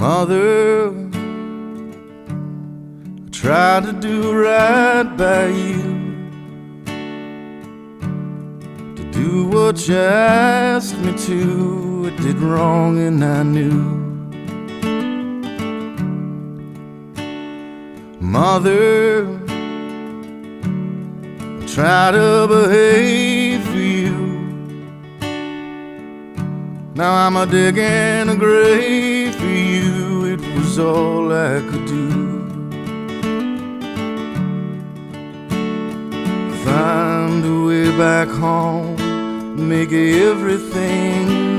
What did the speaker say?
Mother, I tried to do right by you, to do what you asked me to. I did wrong and I knew. Mother, I try to behave for you. Now I'm a digging a grave for you. It was all I could do. Find a way back home, make everything